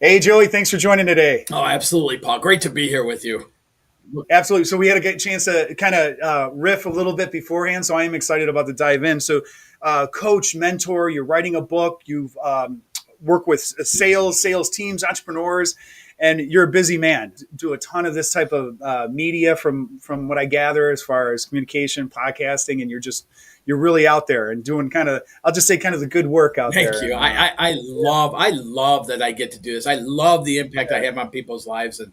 Hey, Joey, thanks for joining today. Oh, absolutely, Paul. Great to be here with you. Absolutely. So we had a good chance to kind of riff a little bit beforehand. So I am excited about to dive in. So, coach, mentor, you're writing a book. You've worked with sales teams, entrepreneurs, and you're a busy man. Do a ton of this type of media from what I gather, as far as communication, podcasting, and you're really out there and doing kind of, I'll just say, kind of the good work out Thank there. you. And I love that I get to do this. I love the impact I have on people's lives. And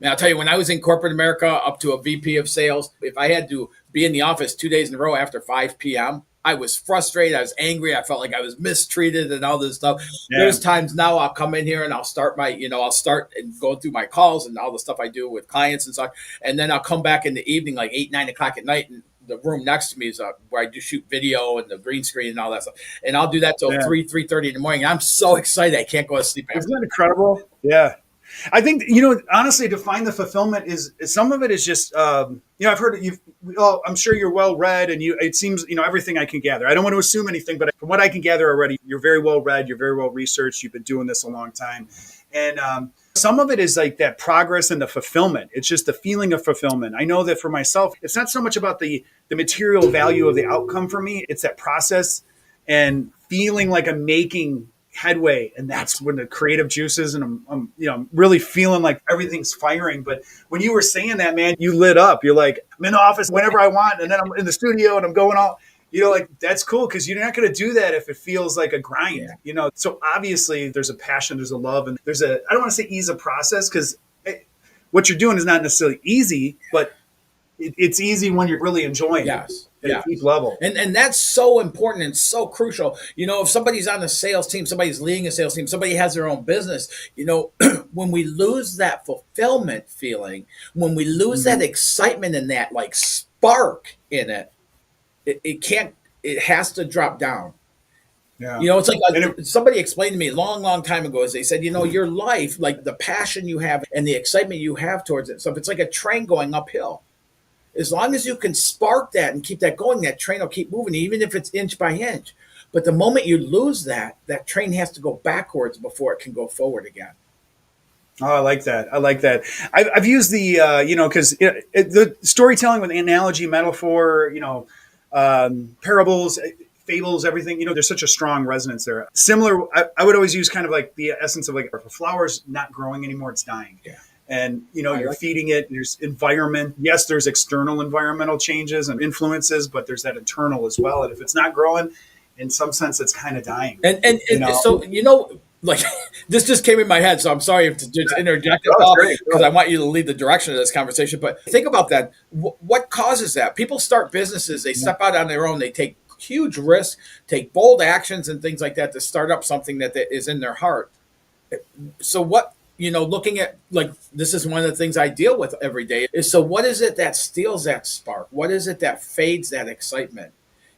man, I'll tell you, when I was in corporate America up to a VP of sales, if I had to be in the office 2 days in a row after 5 p.m., I was frustrated. I was angry. I felt like I was mistreated and all this stuff. yeah, There's times now I'll come in here and I'll start and go through my calls and all the stuff I do with clients and stuff. And then I'll come back in the evening, like 8, 9 o'clock at night. And the room next to me is where I do shoot video and the green screen and all that stuff. And I'll do that till yeah. 3:30 in the morning. I'm so excited. I can't go to sleep Isn't after. that incredible? Yeah. I think honestly, to find the fulfillment is some of it is just I've heard you've. Well, I'm sure you're well read, and you. It seems everything I can gather. I don't want to assume anything, but from what I can gather already, you're very well read. You're very well researched. You've been doing this a long time, and some of it is like that progress and the fulfillment. It's just the feeling of fulfillment. I know that for myself, it's not so much about the material value of the outcome for me. It's that process and feeling like I'm making headway, and that's when the creative juices and I'm really feeling like everything's firing. But when you were saying that, man, you lit up. You're like, I'm in the office whenever I want, and then I'm in the studio and I'm going all, like that's cool, because you're not going to do that if it feels like a grind. So obviously there's a passion, there's a love, and there's a, I don't want to say ease of process, because what you're doing is not necessarily easy, but it's easy when you're really enjoying it Yes. at a Yeah. deep level. And that's so important and so crucial. If somebody's on a sales team, somebody's leading a sales team, somebody has their own business, when we lose that fulfillment feeling, when we lose that Mhm. excitement and that like spark in it, it can't, it has to drop down. Yeah. It's like And it, somebody explained to me a long, long time ago, as they said, your life, like the passion you have and the excitement you have towards it. So if it's like a train going uphill, as long as you can spark that and keep that going, that train will keep moving, even if it's inch by inch. But the moment you lose that, that train has to go backwards before it can go forward again. Oh, I like that. I like that. I've used the, because the storytelling with analogy, metaphor, parables, fables, everything, there's such a strong resonance there. Similar, I would always use kind of like the essence of like, if a flower's not growing anymore, it's dying. Yeah. And, you're feeding it, there's environment. Yes, there's external environmental changes and influences, but there's that internal as well. And if it's not growing, in some sense, it's kind of dying, And so, like this just came in my head. So I'm sorry if to just interject at Oh, it's all, great. because I want you to lead the direction of this conversation. But think about that. What causes that? People start businesses, they step out on their own, they take huge risks, take bold actions and things like that to start up something that is in their heart. So what, looking at, like, this is one of the things I deal with every day, is, so what is it that steals that spark? What is it that fades that excitement?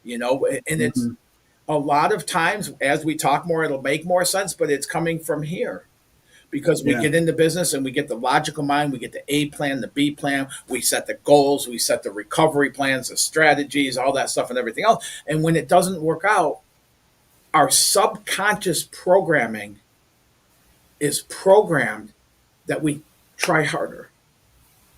And it's Mhm. a lot of times, as we talk more, it'll make more sense, but it's coming from here. Because we Yeah. get into business and we get the logical mind, we get the A plan, the B plan, we set the goals, we set the recovery plans, the strategies, all that stuff and everything else. And when it doesn't work out, our subconscious programming is programmed that we try harder,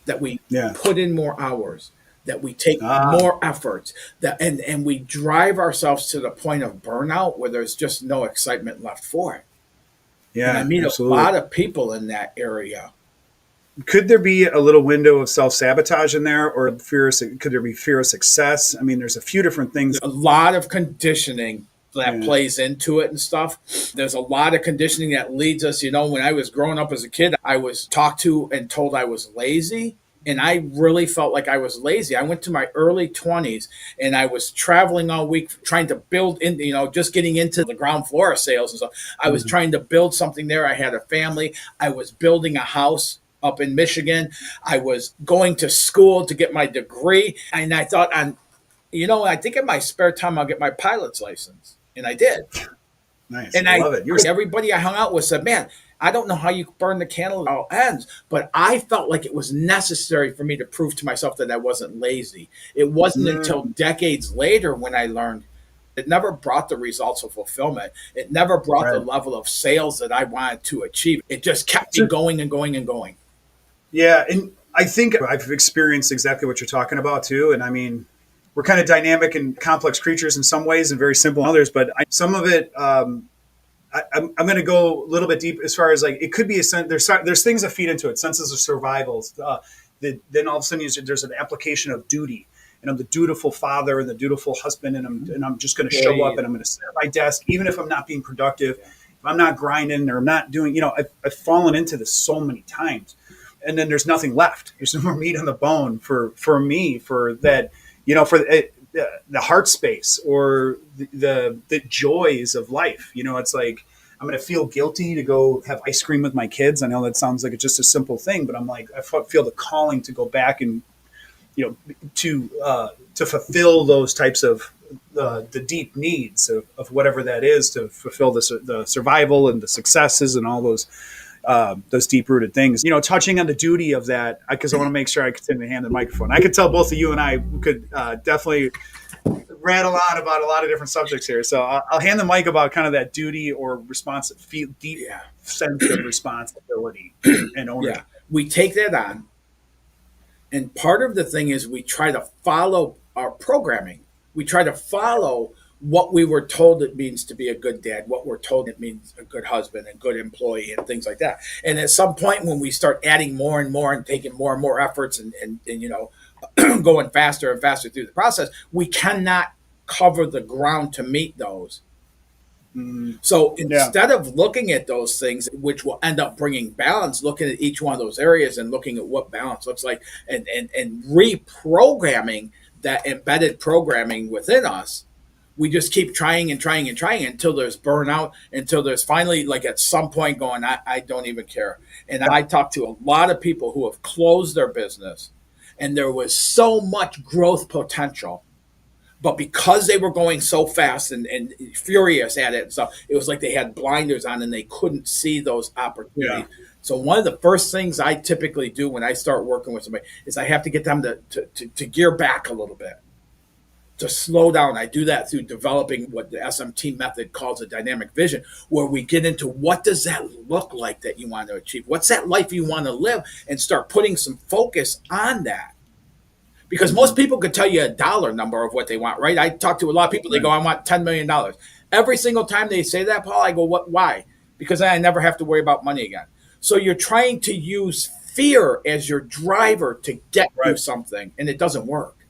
that we Yeah. put in more hours, that we take Ah, more efforts, that and we drive ourselves to the point of burnout where there's just no excitement left for it. And I yeah, meet a absolutely. lot of people in that area. Could there be a little window of self-sabotage in there, or could there be fear of success? I mean, there's a few different things. A lot of conditioning that Yeah. plays into it and stuff. There's a lot of conditioning that leads us. When I was growing up as a kid, I was talked to and told I was lazy. And I really felt like I was lazy. I went to my early 20s and I was traveling all week trying to build in, just getting into the ground floor of sales and stuff. I was Mhm. trying to build something there. I had a family. I was building a house up in Michigan. I was going to school to get my degree. And I thought, I think in my spare time, I'll get my pilot's license. And I did. Nice. And I love it. everybody I hung out with said, man, I don't know how you burn the candle at all ends, but I felt like it was necessary for me to prove to myself that I wasn't lazy. It wasn't until Mm, decades later when I learned It never brought the results of fulfillment. It never brought the Right. level of sales that I wanted to achieve. It just kept me going and going and going. Yeah, and I think I've experienced exactly what you're talking about too. And I mean, we're kind of dynamic and complex creatures in some ways, and very simple in others. But some of it, I'm going to go a little bit deep as far as like it could be a sense. There's things that feed into it, senses of survival. Then all of a sudden there's an application of duty, and I'm the dutiful father and the dutiful husband, and I'm just going to show up and I'm going to sit at my desk, even if I'm not being productive, if I'm not grinding or I'm not doing. I've fallen into this so many times, and then there's nothing left. There's no more meat on the bone for me for that. For the heart space or the joys of life. It's like I'm going to feel guilty to go have ice cream with my kids. I know that sounds like it's just a simple thing, but I'm like I feel the calling to go back and to fulfill those types of the deep needs of whatever that is to fulfill the survival and the successes and all those deep rooted things. Touching on the duty of that, because I want to make sure I continue to hand the microphone. I could tell both of you and I could definitely rattle on about a lot of different subjects here. So I'll hand the mic about kind of that duty or deep sense of responsibility and ownership. Yeah, we take that on. And part of the thing is we try to follow our programming. We try to follow what we were told it means to be a good dad, what we're told it means a good husband and good employee and things like that. And at some point when we start adding more and more and taking more and more efforts and going faster and faster through the process, we cannot cover the ground to meet those. So instead of looking at those things, which will end up bringing balance, looking at each one of those areas and looking at what balance looks like and reprogramming that embedded programming within us, we just keep trying and trying and trying until there's burnout, until there's finally like at some point going, I don't even care. And I talk to a lot of people who have closed their business and there was so much growth potential. But because they were going so fast and furious at it and stuff, it was like they had blinders on and they couldn't see those opportunities. Yeah. So one of the first things I typically do when I start working with somebody is I have to get them to gear back a little bit, to slow down. I do that through developing what the SMT method calls a dynamic vision, where we get into what does that look like that you want to achieve? What's that life you want to live? And start putting some focus on that. Because most people could tell you a dollar number of what they want, right? I talk to a lot of people, they go, I want $10 million. Every single time they say that, Paul, I go, what? Why? Because then I never have to worry about money again. So you're trying to use fear as your driver to get you something, and it doesn't work.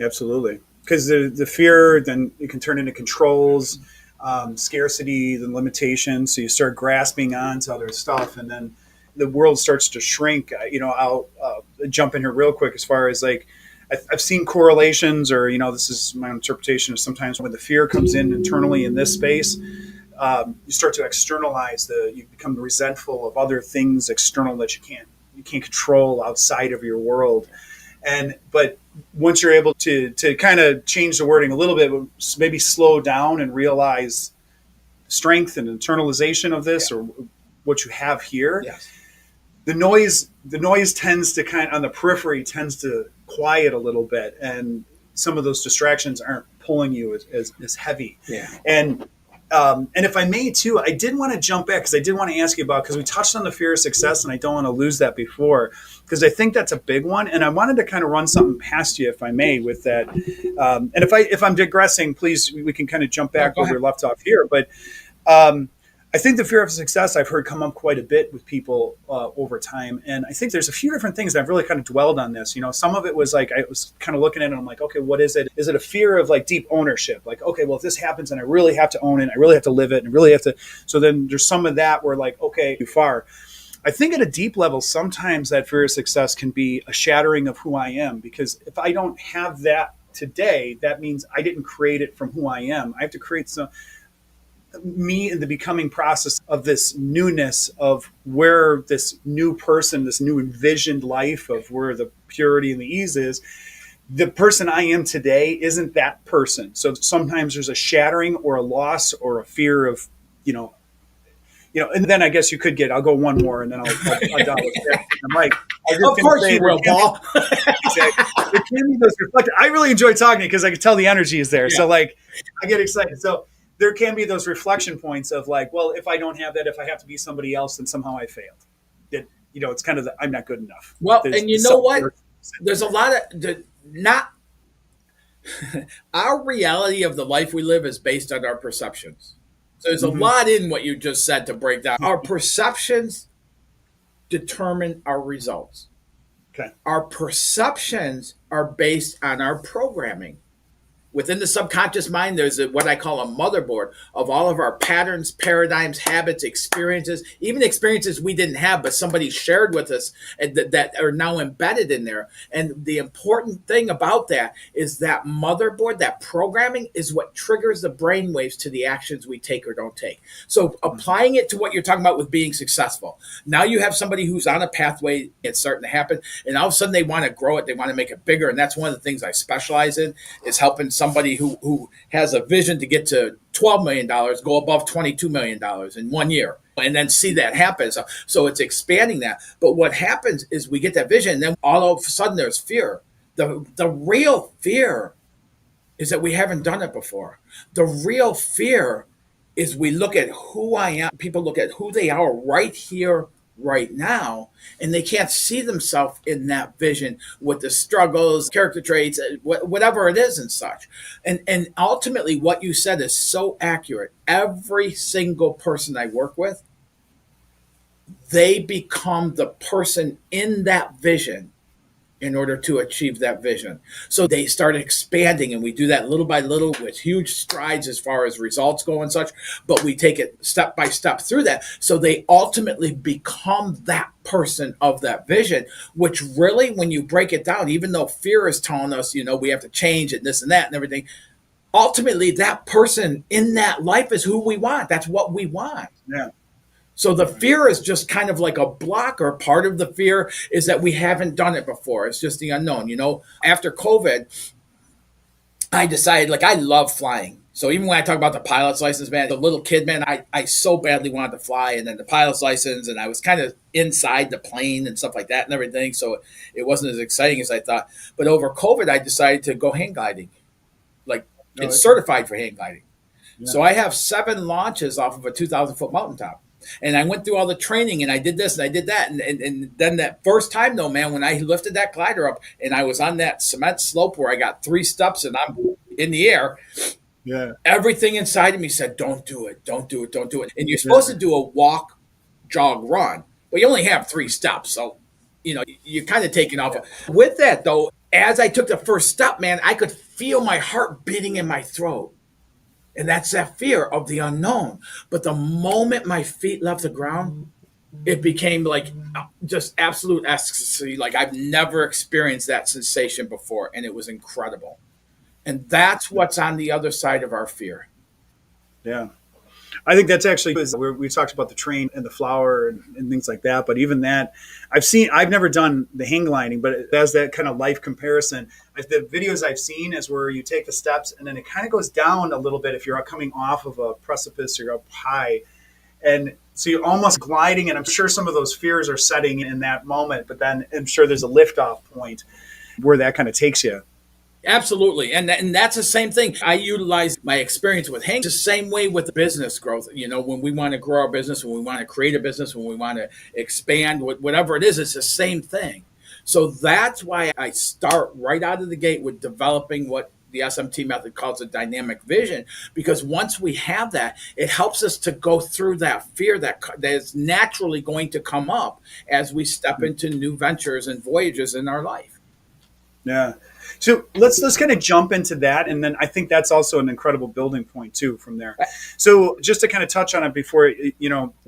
Absolutely. Because the fear, then it can turn into controls, scarcity, the limitations. So you start grasping onto other stuff, and then the world starts to shrink. I'll jump in here real quick as far as like I've seen correlations, or this is my interpretation of sometimes when the fear comes in internally in this space, you start to externalize you become resentful of other things external that you can't control outside of your world. But once you're able to kind of change the wording a little bit, maybe slow down and realize strength and internalization of this or what you have here. Yes. The noise tends to on the periphery tends to quiet a little bit, and some of those distractions aren't pulling you as heavy. Yeah. And if I may too, I did want to jump back because I did want to ask you about, because we touched on the fear of success, and I don't want to lose that before, because I think that's a big one, and I wanted to kind of run something past you, if I may, with that. And if I'm digressing, please, we can kind of jump back where we left off here. But I think the fear of success I've heard come up quite a bit with people over time. And I think there's a few different things that I've really kind of dwelled on this. Some of it was like, I was kind of looking at it and I'm like, okay, what is it? Is it a fear of like deep ownership? Like, okay, well, if this happens and I really have to own it, I really have to live it, and I really have to. So then there's some of that where like, okay, too far. I think at a deep level, sometimes that fear of success can be a shattering of who I am, because if I don't have that today, that means I didn't create it from who I am. I have to create me in the becoming process of this newness of where this new person, this new envisioned life of where the purity and the ease is. The person I am today isn't that person. So sometimes there's a shattering or a loss or a fear of, And then I guess you could I'll go one more and then I'll dollar there. I'm like, I was just Of going to course say, you will, Paul. there can be those reflections. I really enjoy talking because I can tell the energy is there. Yeah. So like, I get excited. So there can be those reflection points of like, well, if I don't have that, if I have to be somebody else, then somehow I failed. That, it's kind of I'm not good enough. Well, There's and you the know what? self-worth. There's a lot of not our reality of the life we live is based on our perceptions. So there's a Mm-hmm. lot in what you just said to break down. Our perceptions determine our results. Okay. Our perceptions are based on our programming. Within the subconscious mind, there's what I call a motherboard of all of our patterns, paradigms, habits, experiences, even experiences we didn't have, but somebody shared with us and that are now embedded in there. And the important thing about that is that motherboard, that programming is what triggers the brain waves to the actions we take or don't take. So applying it to what you're talking about with being successful. Now you have somebody who's on a pathway, it's starting to happen, and all of a sudden they want to grow it, they want to make it bigger. And that's one of the things I specialize in, is helping somebody who has a vision to get to $12 million, go above $22 million in 1 year, and then see that happen. So it's expanding that. But what happens is we get that vision, and then all of a sudden there's fear. The real fear is that we haven't done it before. The real fear is we look at who I am. People look at who they are right here, right now, and they can't see themselves in that vision with the struggles, character traits, whatever it is and such. And ultimately what you said is so accurate. Every single person I work with, they become the person in that vision in order to achieve that vision. So they start expanding, and we do that little by little with huge strides as far as results go and such, but we take it step by step through that. So they ultimately become that person of that vision, which really, when you break it down, even though fear is telling us, we have to change it, this and that and everything, ultimately that person in that life is who we want. That's what we want. Yeah. So the fear is just kind of like a blocker. Part of the fear is that we haven't done it before. It's just the unknown. After COVID, I decided, like, I love flying. So even when I talk about the pilot's license, man, the little kid, man, I so badly wanted to fly. And then the pilot's license, and I was kind of inside the plane and stuff like that and everything. So it wasn't as exciting as I thought. But over COVID, I decided to go hang gliding, like get certified for hang gliding. Yeah. So I have 7 launches off of a 2,000-foot mountaintop. And I went through all the training, and I did this and I did that. And then that first time, though, man, when I lifted that glider up and I was on that cement slope where I got 3 steps and I'm in the air, everything inside of me said, don't do it, don't do it, don't do it. And you're supposed to do a walk, jog, run. Well, you only have 3 steps. So, you're kind of taking off. With that, though, as I took the first step, man, I could feel my heart beating in my throat. And that's that fear of the unknown. But the moment my feet left the ground, it became like just absolute ecstasy. Like I've never experienced that sensation before. And it was incredible. And that's what's on the other side of our fear. Yeah. I think that's actually, we talked about the train and the flower and things like that. But even that, I've never done the hang gliding, but as that kind of life comparison, the videos I've seen is where you take the steps and then it kind of goes down a little bit if you're coming off of a precipice or up high. And so you're almost gliding, and I'm sure some of those fears are setting in that moment, but then I'm sure there's a liftoff point where that kind of takes you. Absolutely. And that's the same thing. I utilize my experience with hang the same way with business growth. When we want to grow our business, when we want to create a business, when we want to expand, whatever it is, it's the same thing. So that's why I start right out of the gate with developing what the SMT method calls a dynamic vision, because once we have that, it helps us to go through that fear that is naturally going to come up as we step into new ventures and voyages in our life. Yeah. So let's kind of jump into that. And then I think that's also an incredible building point too from there. So just to kind of touch on it before,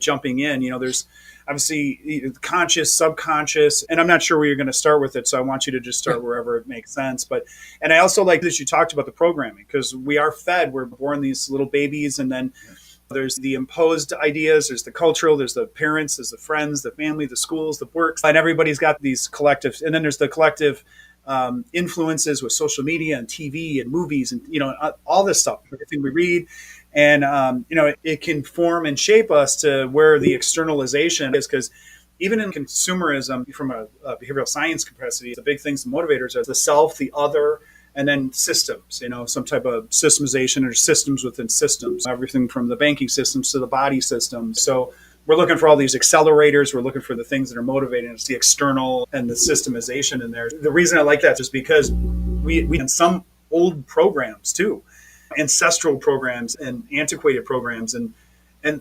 jumping in, there's obviously conscious, subconscious, and I'm not sure where you're going to start with it. So I want you to just start wherever it makes sense. And I also like that you talked about the programming, because we are fed, we're born these little babies, and then there's the imposed ideas, there's the cultural, there's the parents, there's the friends, the family, the schools, the works, and everybody's got these collectives. And then there's the collective influences with social media and TV and movies and all this stuff, everything we read. And it can form and shape us to where the externalization is, because even in consumerism, from a behavioral science capacity, the big things, the motivators are the self, the other, and then systems, some type of systemization or systems within systems, everything from the banking systems to the body systems. So we're looking for all these accelerators. We're looking for the things that are motivating. It's the external and the systemization in there. The reason I like that is because we in some old programs too, ancestral programs and antiquated programs, and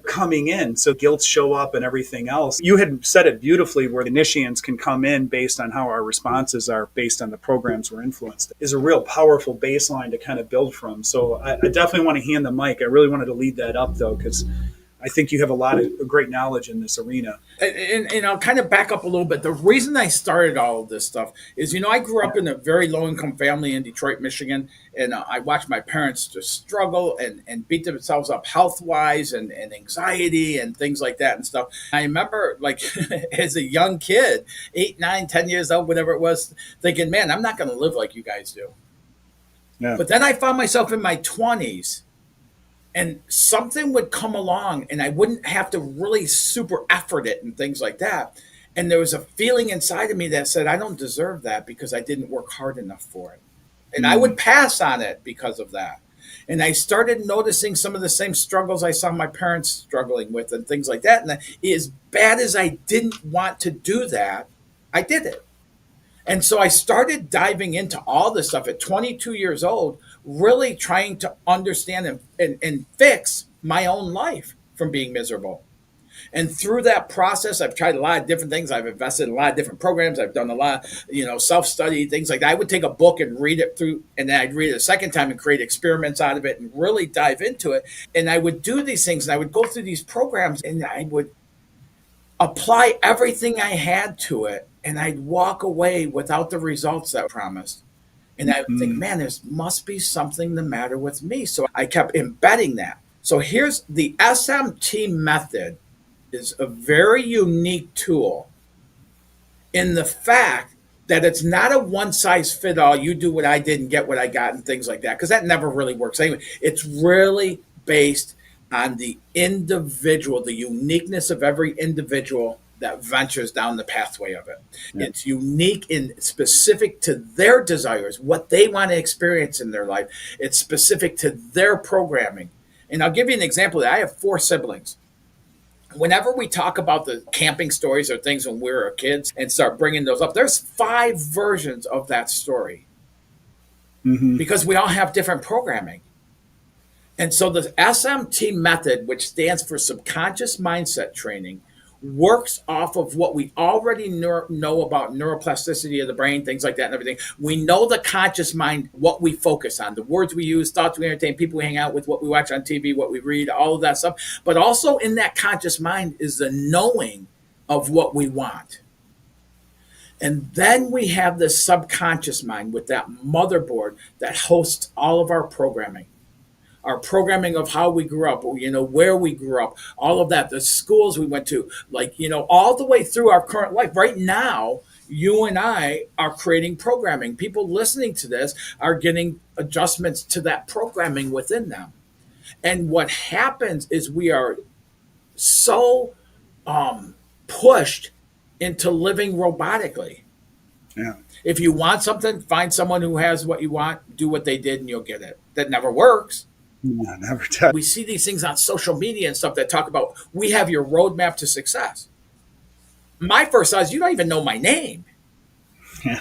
coming in. So guilt show up and everything else. You had said it beautifully, where the initiants can come in based on how our responses are based on the programs we're influenced, is a real powerful baseline to kind of build from. So I definitely want to hand the mic. I really wanted to lead that up though, because I think you have a lot of great knowledge in this arena. And I'll kind of back up a little bit. The reason I started all of this stuff is, I grew up in a very low income family in Detroit, Michigan, and I watched my parents just struggle and beat themselves up health wise and anxiety and things like that and stuff. I remember, like, as a young kid, 8, 9, 10 years old, whatever it was, thinking, man, I'm not going to live like you guys do. Yeah. But then I found myself in my 20s, and something would come along and I wouldn't have to really super effort it and things like that. And there was a feeling inside of me that said, I don't deserve that because I didn't work hard enough for it. And I would pass on it because of that. And I started noticing some of the same struggles I saw my parents struggling with and things like that. And as bad as I didn't want to do that, I did it. And so I started diving into all this stuff at 22 years old, really trying to understand and fix my own life from being miserable. And through that process, I've tried a lot of different things. I've invested in a lot of different programs. I've done a lot, self-study, things like that. I would take a book and read it through, and then I'd read it a second time and create experiments out of it and really dive into it. And I would do these things, and I would go through these programs, and I would apply everything I had to it, and I'd walk away without the results that I promised. And I would think, man, there must be something the matter with me. So I kept embedding that. So here's the SMT method, is a very unique tool in the fact that it's not a one size fit all. You do what I did and get what I got and things like that, because that never really works anyway. It's really based on the individual, the uniqueness of every individual that ventures down the pathway of it. Yeah. It's unique and specific to their desires, what they want to experience in their life. It's specific to their programming. And I'll give you an example. I have 4 siblings. Whenever we talk about the camping stories or things when we were kids and start bringing those up, there's 5 versions of that story, because we all have different programming. And so the SMT method, which stands for subconscious mindset training, works off of what we already know about neuroplasticity of the brain, things like that and everything. We know the conscious mind, what we focus on, the words we use, thoughts we entertain, people we hang out with, what we watch on TV, what we read, all of that stuff. But also in that conscious mind is the knowing of what we want. And then we have the subconscious mind with that motherboard that hosts all of our programming. Our programming of how we grew up, where we grew up, all of that, the schools we went to, all the way through our current life. Right now, you and I are creating programming. People listening to this are getting adjustments to that programming within them. And what happens is we are so pushed into living robotically. Yeah. If you want something, find someone who has what you want, do what they did, and you'll get it. That never works. Yeah, never does. We see these things on social media and stuff that talk about, we have your roadmap to success. My first thought is, you don't even know my name. Yeah.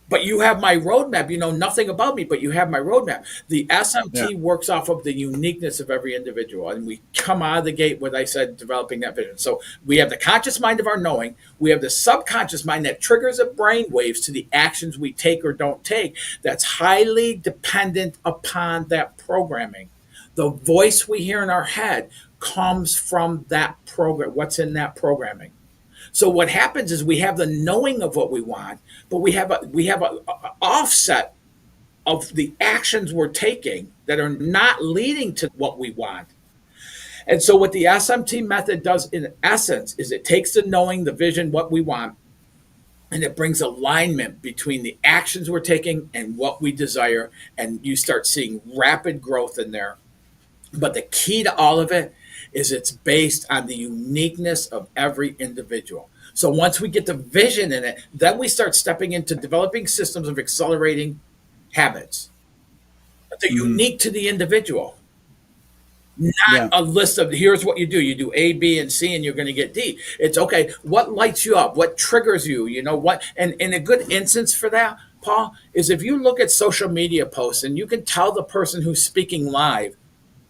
But you have my roadmap. You know nothing about me, but you have my roadmap. The SMT works off of the uniqueness of every individual. And we come out of the gate, what I said, developing that vision. So we have the conscious mind of our knowing. We have the subconscious mind that triggers the brain waves to the actions we take or don't take. That's highly dependent upon that programming. The voice we hear in our head comes from that program, what's in that programming. So what happens is we have the knowing of what we want, but we have a offset of the actions we're taking that are not leading to what we want. And so what the SMT method does in essence is it takes the knowing, the vision, what we want, and it brings alignment between the actions we're taking and what we desire. And you start seeing rapid growth in there. But the key to all of it is it's based on the uniqueness of every individual. So once we get the vision in it, then we start stepping into developing systems of accelerating habits. But they're Hmm. unique to the individual, not Yeah. a list of here's what you do. You do A, B, and C, and you're going to get D. It's okay. What lights you up? What triggers you? You know what? And a good instance for that, Paul, is if you look at social media posts and you can tell the person who's speaking live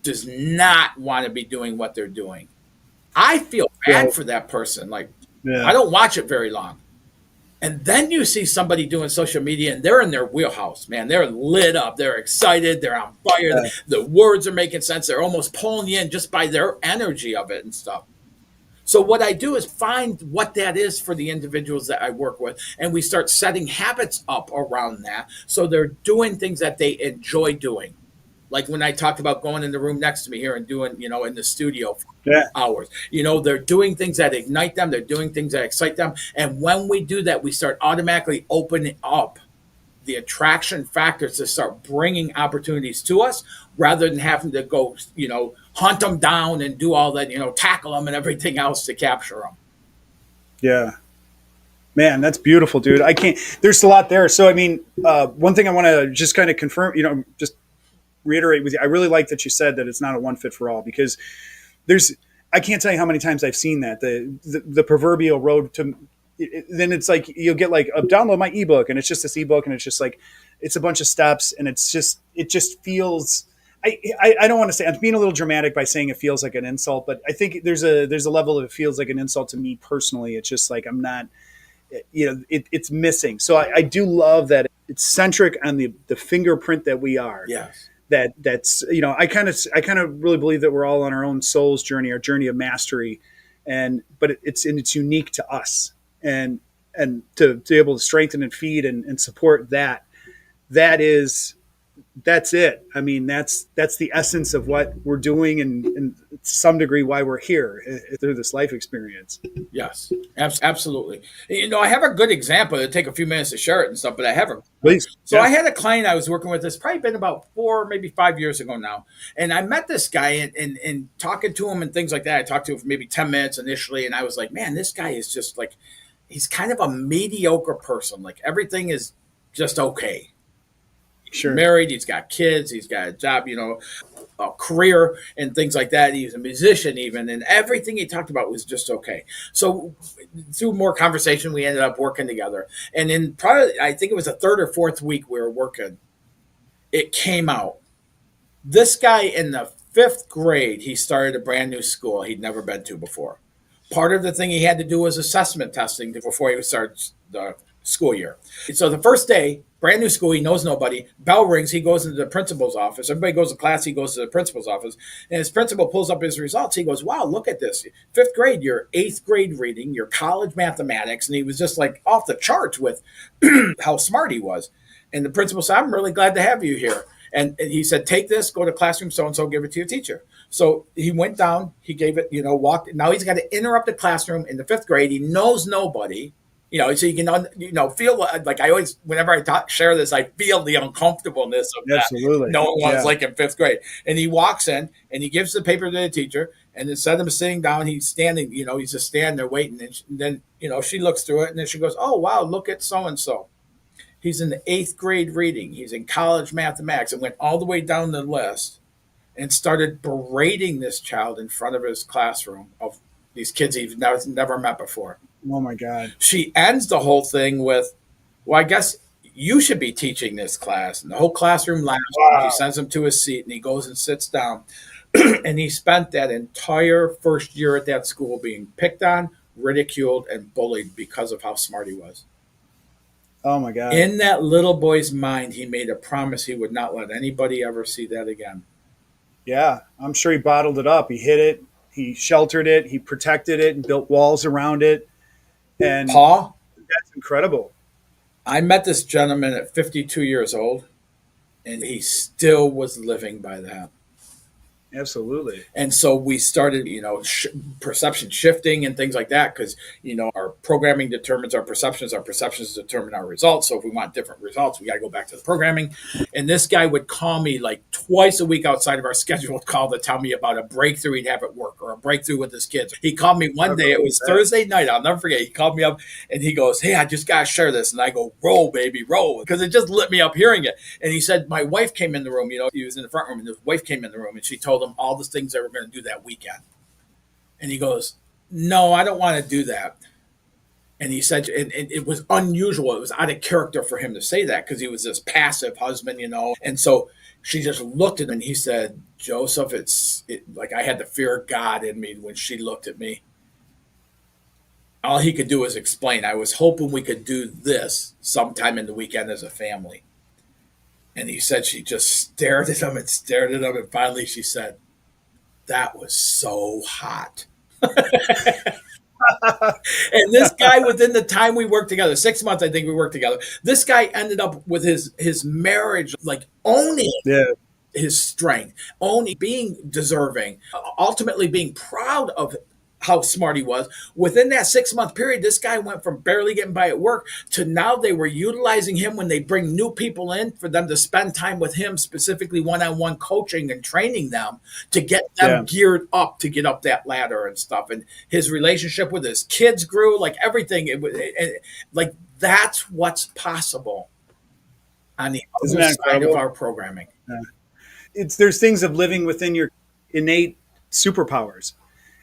does not want to be doing what they're doing. I feel bad Right. for that person. Like, I Yeah. don't watch it very long. And then you see somebody doing social media and they're in their wheelhouse, man. They're lit up. They're excited. They're on fire. Yeah. The words are making sense. They're almost pulling you in just by their energy of it and stuff. So, what I do is find what that is for the individuals that I work with. And we start setting habits up around that. So they're doing things that they enjoy doing. Like when I talked about going in the room next to me here and doing, in the studio for Yeah. hours. They're doing things that ignite them, they're doing things that excite them. And when we do that, we start automatically opening up the attraction factors to start bringing opportunities to us rather than having to go, hunt them down and do all that, tackle them and everything else to capture them. Yeah. Man, that's beautiful, dude. I can't. There's a lot there. So, I mean, one thing I want to just kind of confirm, just reiterate with you. I really like that you said that it's not a one fit for all because there's. I can't tell you how many times I've seen that the proverbial road to. Then it's like you'll get like download my ebook and it's just this ebook and it's just like it's a bunch of steps and it just feels. I don't want to say I'm being a little dramatic by saying it feels like an insult, but I think there's a level of it feels like an insult to me personally. It's just like I'm not it's missing. So I do love that it's centric on the fingerprint that we are. Yes. That's I kind of really believe that we're all on our own soul's journey, our journey of mastery, but it's unique to us, and to be able to strengthen and feed and support that is that's it. I mean, that's the essence of what we're doing, and to some degree why we're here through this life experience. Yes, absolutely. I have a good example. It'll take a few minutes to share it and stuff, but I have a. Please, So I yeah, had a client I was working with. It's probably been about 4, maybe 5 years ago now, and I met this guy and talking to him and things like that. I talked to him for maybe 10 minutes initially, and I was like, man, this guy is just like, he's kind of a mediocre person. Like everything is just okay. He's sure, married, he's got kids, he's got a job, a career and things like that. He's a musician even, and everything he talked about was just okay. So through more conversation, we ended up working together. And in probably, I think it was the third or fourth week we were working, it came out. This guy in the fifth grade, he started a brand new school he'd never been to before. Part of the thing he had to do was assessment testing before he would start the school year. So the first day, brand new school, he knows nobody. Bell rings, he goes into the principal's office. Everybody goes to class, he goes to the principal's office. And his principal pulls up his results. He goes, wow, look at this. Fifth grade, your eighth grade reading, your college mathematics. And he was just like off the charts with how smart he was. And the principal said, I'm really glad to have you here. And he said, take this, go to classroom so and so, give it to your teacher. So he went down, he gave it, walked. Now he's got to interrupt the classroom in the fifth grade. He knows nobody, so you can, feel like I always, whenever I share this, I feel the uncomfortableness of that. absolutely, No one was yeah. like in fifth grade. And he walks in and he gives the paper to the teacher. And instead of sitting down, he's standing, he's just standing there waiting. And then, she looks through it and then she goes, oh, wow, look at so and so. He's in the eighth grade reading. He's in college mathematics and went all the way down the list and started berating this child in front of his classroom of these kids he's never met before. Oh my God. She ends the whole thing with, well, I guess you should be teaching this class. And the whole classroom laughs. She Wow. sends him to his seat and he goes and sits down. And he spent that entire first year at that school being picked on, ridiculed, and bullied because of how smart he was. Oh my God. In that little boy's mind, he made a promise he would not let anybody ever see that again. Yeah, I'm sure he bottled it up. He hid it. He sheltered it. He protected it and built walls around it. And Paul, that's incredible. I met this gentleman at 52 years old, and he still was living by that. Absolutely. And so we started, perception shifting and things like that because, our programming determines our perceptions determine our results. So if we want different results, we got to go back to the programming. And this guy would call me like twice a week outside of our scheduled call to tell me about a breakthrough he'd have at work or a breakthrough with his kids. He called me one day, it was Thursday night, I'll never forget. He called me up and he goes, "Hey, I just got to share this." And I go, "Roll, baby, roll," because it just lit me up hearing it. And he said, my wife came in the room, he was in the front room, and his wife came in the room and she told him all the things they were going to do that weekend. And he goes, "No, I don't want to do that." And he said, and it was unusual. It was out of character for him to say that because he was this passive husband. And so she just looked at him and he said, "Joseph, like I had the fear of God in me when she looked at me." All he could do was explain, "I was hoping we could do this sometime in the weekend as a family." And he said she just stared at him and stared at him. And finally she said, "That was so hot." And this guy, within the time we worked together, 6 months, I think we worked together, this guy ended up with his marriage, like owning Yeah. his strength, owning being deserving, ultimately being proud of how smart he was. Within that 6 month period, this guy went from barely getting by at work to now they were utilizing him when they bring new people in for them to spend time with him, specifically one-on-one coaching and training them to get them Yeah. geared up to get up that ladder and stuff. And his relationship with his kids grew, like everything. Like that's what's possible on the Isn't other that side of incredible? our programming. There's things of living within your innate superpowers.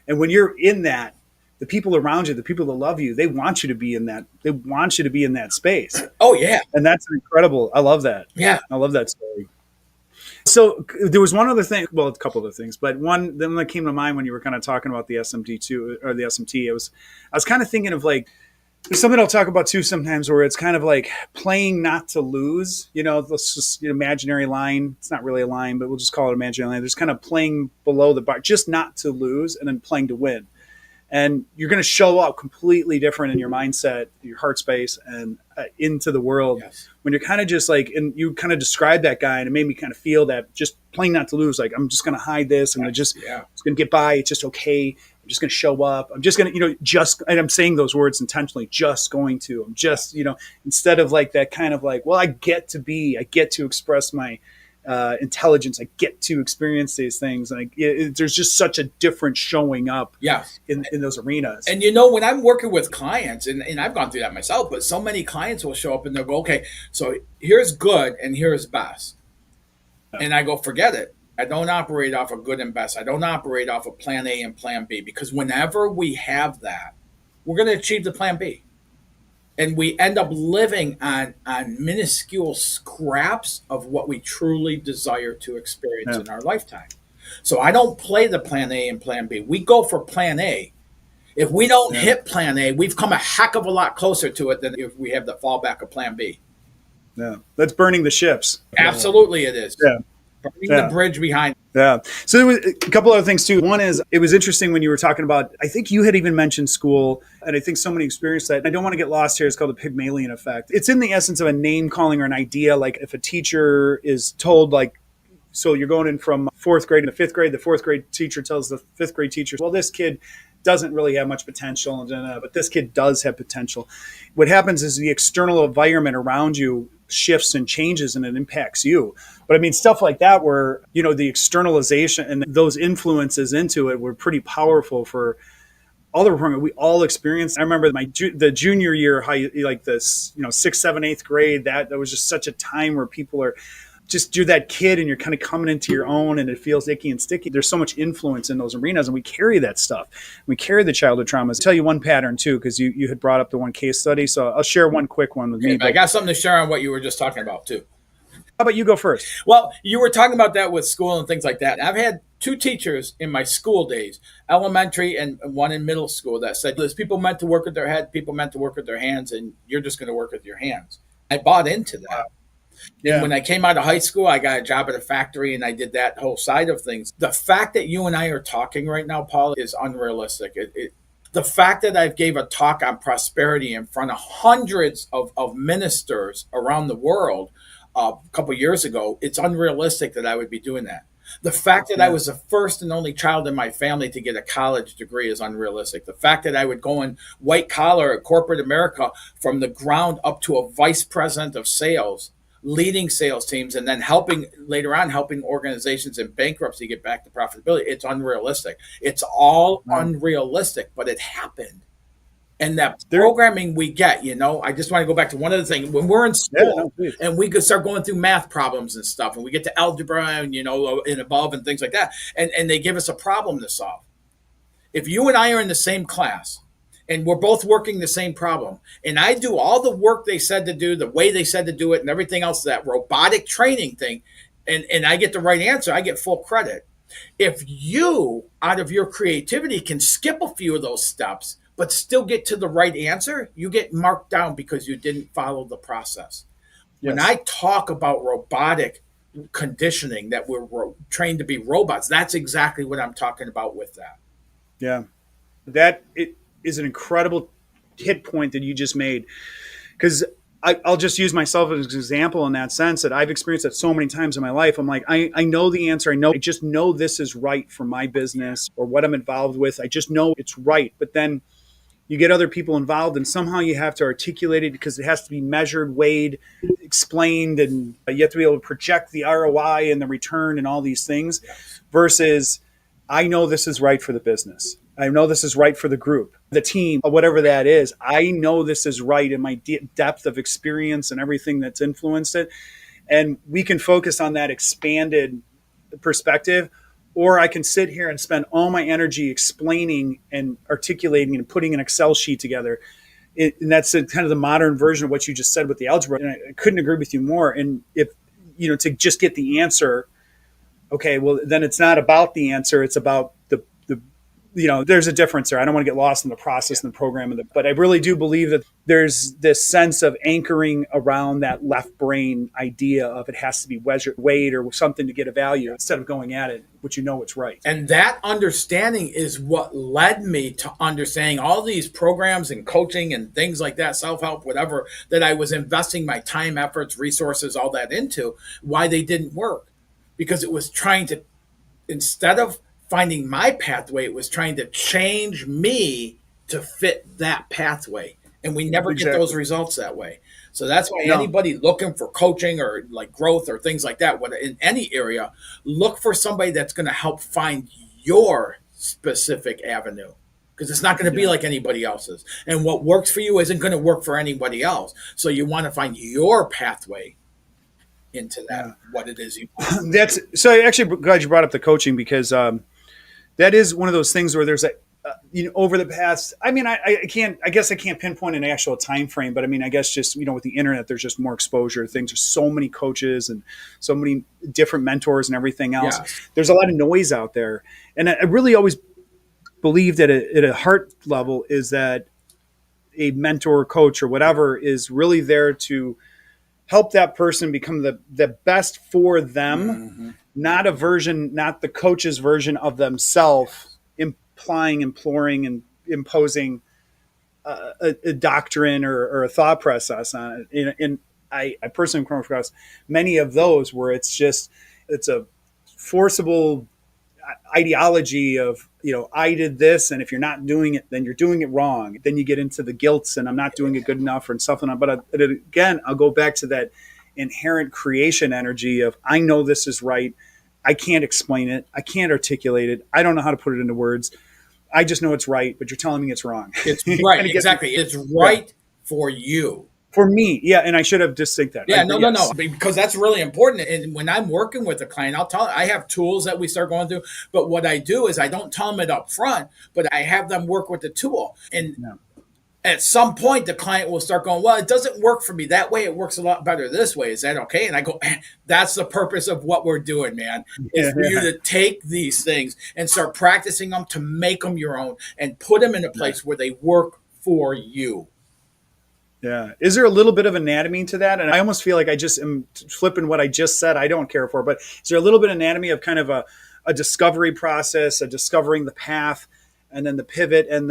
And when you're in that, the people around you, the people that love you, they want you to be in that. They want you to be in that space. Oh yeah, And that's incredible. I love that. yeah. I love that story. So there was one other thing, well, a couple of things, but one then that came to mind when you were kind of talking about the SMT too, or the SMT. I was kind of thinking of like, there's something I'll talk about too sometimes where it's kind of like playing not to lose, let's just imaginary line. It's not really a line, but we'll just call it imaginary line. There's kind of playing below the bar, just not to lose and then playing to win. And you're going to show up completely different in your mindset, your heart space, and into the world Yes. when you're kind of just like, and you kind of described that guy, and it made me kind of feel that just playing not to lose. Like I'm just going to hide this, and just going to get by. It's just okay. I'm just going to show up. I'm just going to, and I'm saying those words intentionally. Just going to. I'm just, instead of like that kind of like, well, I get to express my intelligence. I get to experience these things, and there's just such a different showing up Yeah. in those arenas. And when I'm working with clients, and I've gone through that myself, but so many clients will show up and they'll go, "Okay, so here's good and here's best." And I go, "Forget it. I don't operate off of good and best. I don't operate off of plan A and plan B, because whenever we have that, we're going to achieve the plan B." And we end up living on minuscule scraps of what we truly desire to experience in our lifetime. So I don't play the plan A and plan B. We go for plan A. If we don't hit plan A, we've come a heck of a lot closer to it than if we have the fallback of plan B. Yeah, that's burning the ships. Absolutely, it is. Yeah. Burning the bridge behind. Yeah. So there was a couple other things too. One is it was interesting when you were talking about, I think you had even mentioned school, and I think so many experienced that. I don't want to get lost here. It's called the Pygmalion effect. It's in the essence of a name calling or an idea. Like if a teacher is told like, so you're going in from fourth grade to fifth grade, the fourth grade teacher tells the fifth grade teacher, well, this kid doesn't really have much potential, but this kid does have potential. What happens is the external environment around you shifts and changes, and it impacts you. But I mean, stuff like that where, the externalization and those influences into it were pretty powerful for all the program we all experienced. I remember the junior year, like this, 6th, 7th, 8th grade, that was just such a time where people are just, you're that kid and you're kind of coming into your own and it feels icky and sticky. There's so much influence in those arenas, and we carry that stuff. We carry the childhood traumas. I'll tell you one pattern too, because you had brought up the one case study. So I'll share one quick one with me. I got something to share on what you were just talking about too. How about you go first? Well, you were talking about that with school and things like that. I've had two teachers in my school days, elementary and one in middle school, that said, there's people meant to work with their head, people meant to work with their hands, and you're just going to work with your hands. I bought into that. Wow. Yeah. And when I came out of high school, I got a job at a factory and I did that whole side of things. The fact that you and I are talking right now, Paul, is unrealistic. The fact that I gave a talk on prosperity in front of hundreds of ministers around the world a couple of years ago, it's unrealistic that I would be doing that. The fact that I Yeah. was the first and only child in my family to get a college degree is unrealistic. The fact that I would go in white collar at corporate America from the ground up to a vice president of sales, leading sales teams, and then helping later on helping organizations in bankruptcy get back to profitability, it's unrealistic. It's all Wow. unrealistic, but it happened. And that There. programming we get, I just want to go back to one other thing. When we're in Yeah. No, school please. and we could start going through math problems and stuff, and we get to algebra and, and above and things like that, and they give us a problem to solve. If you and I are in the same class and we're both working the same problem, and I do all the work they said to do, the way they said to do it, and everything else, that robotic training thing, and I get the right answer, I get full credit. If you, out of your creativity, can skip a few of those steps, but still get to the right answer, you get marked down because you didn't follow the process. When Yes. I talk about robotic conditioning, that we're trained to be robots, that's exactly what I'm talking about with that. Yeah. That it is an incredible hit point that you just made, because I'll just use myself as an example in that sense, that I've experienced that so many times in my life. I'm like, I know the answer. I just know this is right for my business or what I'm involved with. I just know it's right. But then you get other people involved, and somehow you have to articulate it because it has to be measured, weighed, explained, and you have to be able to project the ROI and the return and all these things. Versus, I know this is right for the business. I know this is right for the group, the team, whatever that is. I know this is right in my depth of experience and everything that's influenced it. And we can focus on that expanded perspective, or I can sit here and spend all my energy explaining and articulating and putting an Excel sheet together. And that's kind of the modern version of what you just said with the algebra. And I couldn't agree with you more. And if, to just get the answer, okay, well, then it's not about the answer. It's about there's a difference there. I don't want to get lost in the process and the program but I really do believe that there's this sense of anchoring around that left brain idea of it has to be weighed or something to get a value instead of going at it, which it's right. And that understanding is what led me to understanding all these programs and coaching and things like that, self-help, whatever, that I was investing my time, efforts, resources, all that into, why they didn't work. Because it was trying to, instead of finding my pathway, it was trying to change me to fit that pathway. And we never get those Exactly. results that way. So that's why No. anybody looking for coaching or like growth or things like that, in any area, look for somebody that's going to help find your specific avenue, because it's not going to be Yeah. like anybody else's. And what works for you isn't going to work for anybody else. So you want to find your pathway into that, Yeah. what it is you That's so. I actually glad you brought up the coaching, because that is one of those things where there's over the past. I mean, I can't. I guess I can't pinpoint an actual time frame, but I mean, I guess just with the internet, there's just more exposure to things. There's so many coaches and so many different mentors and everything else. Yes. There's a lot of noise out there, and I really always believed at a heart level is that a mentor, coach, or whatever is really there to help that person become the best for them, Mm-hmm. not the coach's version of themselves, implying, imploring, and imposing a doctrine or a thought process on it. And I personally come across many of those where it's a forcible ideology of I did this, and if you're not doing it, then you're doing it wrong. Then you get into the guilts, and I'm not doing it good enough, or something. But again, I'll go back to that inherent creation energy of I know this is right. I can't explain it. I can't articulate it. I don't know how to put it into words. I just know it's right, but you're telling me it's wrong. It's It right, kinda gets me- exactly. It's right for you. for me, yeah. And I should have just think that. Yeah, no, no, Yes. no, because that's really important. And when I'm working with a client, I have tools that we start going through. But what I do is I don't tell them it up front, but I have them work with the tool. And Yeah. at some point, the client will start going, well, it doesn't work for me that way. It works a lot better this way. Is that okay? And I go, that's the purpose of what we're doing, man, is for you to take these things and start practicing them to make them your own and put them in a place where they work for you. Yeah. Is there a little bit of anatomy to that? And I almost feel like I just am flipping what I just said. I don't care for, but is there a little bit of anatomy of kind of a discovery process, a discovering the path, and then the pivot and